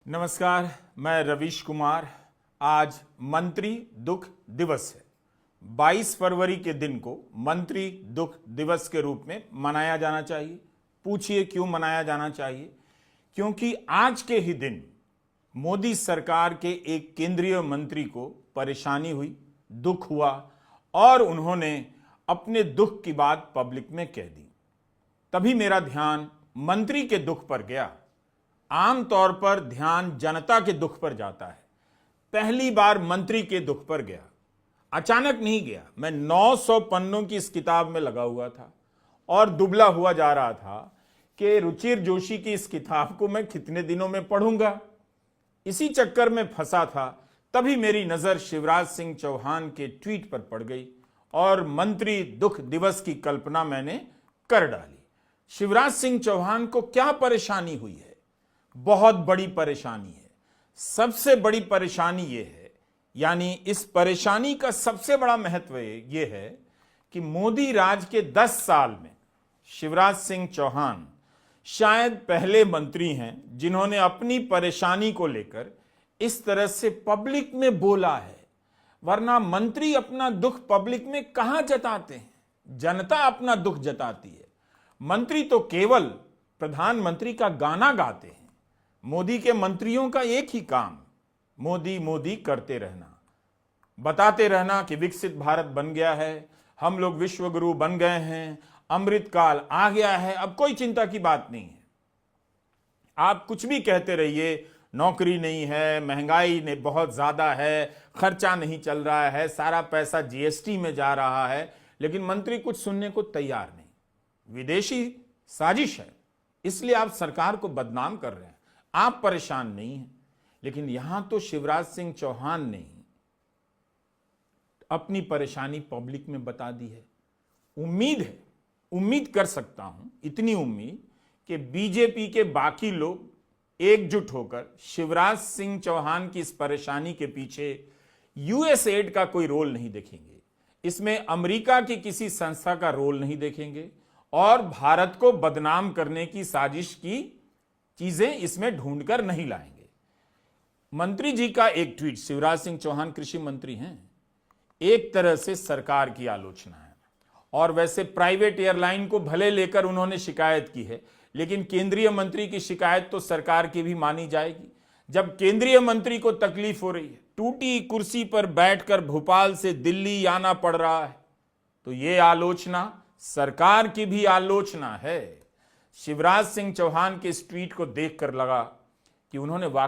नमस्कार, मैं रवीश कुमार। आज मंत्री दुख दिवस है। 22 फरवरी के दिन को मंत्री दुख दिवस के रूप में मनाया जाना चाहिए। पूछिए क्यों मनाया जाना चाहिए? क्योंकि आज के ही दिन मोदी सरकार के एक केंद्रीय मंत्री को परेशानी हुई, दुख हुआ और उन्होंने अपने दुख की बात पब्लिक में कह दी। तभी मेरा ध्यान मंत्री के दुख पर गया। आमतौर पर ध्यान जनता के दुख पर जाता है, पहली बार मंत्री के दुख पर गया। अचानक नहीं गया, मैं 900 पन्नों की इस किताब में लगा हुआ था और दुबला हुआ जा रहा था कि रुचिर जोशी की इस किताब को मैं कितने दिनों में पढ़ूंगा। इसी चक्कर में फंसा था। तभी मेरी नजर शिवराज सिंह चौहान के ट्वीट पर पड़ गई और मंत्री दुख दिवस की कल्पना मैंने कर डाली। शिवराज सिंह चौहान को क्या परेशानी हुई है? बहुत बड़ी परेशानी है। सबसे बड़ी परेशानी यह है, यानी इस परेशानी का सबसे बड़ा महत्व यह है कि मोदी राज के 10 साल में शिवराज सिंह चौहान शायद पहले मंत्री हैं जिन्होंने अपनी परेशानी को लेकर इस तरह से पब्लिक में बोला है। वरना मंत्री अपना दुख पब्लिक में कहां जताते हैं? जनता अपना दुख जताती है। मंत्री तो केवल प्रधानमंत्री का गाना गाते हैं। मोदी के मंत्रियों का एक ही काम मोदी मोदी करते रहना, बताते रहना कि विकसित भारत बन गया है, हम लोग विश्व गुरु बन गए हैं, अमृत काल आ गया है, अब कोई चिंता की बात नहीं है। आप कुछ भी कहते रहिए, नौकरी नहीं है, महंगाई ने बहुत ज्यादा है, खर्चा नहीं चल रहा है, सारा पैसा जीएसटी में जा रहा है, लेकिन मंत्री कुछ सुनने को तैयार नहीं। विदेशी साजिश है, इसलिए आप सरकार को बदनाम कर रहे हैं। आप परेशान नहीं हैं, लेकिन यहां तो शिवराज सिंह चौहान ने अपनी परेशानी पब्लिक में बता दी है। उम्मीद कर सकता हूं, इतनी उम्मीद कि बीजेपी के बाकी लोग एकजुट होकर शिवराज सिंह चौहान की इस परेशानी के पीछे यूएसएड का कोई रोल नहीं देखेंगे, इसमें अमेरिका की किसी संस्था का रोल नहीं देखेंगे और भारत को बदनाम करने की साजिश की चीजें इसमें ढूंढकर नहीं लाएंगे। मंत्री जी का एक ट्वीट, शिवराज सिंह चौहान कृषि मंत्री हैं, एक तरह से सरकार की आलोचना है। और वैसे प्राइवेट एयरलाइन को भले लेकर उन्होंने शिकायत की है, लेकिन केंद्रीय मंत्री की शिकायत तो सरकार की भी मानी जाएगी। जब केंद्रीय मंत्री को तकलीफ हो रही है, टूटी कुर्सी पर बैठकर भोपाल से दिल्ली आना पड़ रहा है, तो यह आलोचना सरकार की भी आलोचना है। शिवराज सिंह चौहान के इस ट्वीट को देखकर लगा कि उन्होंने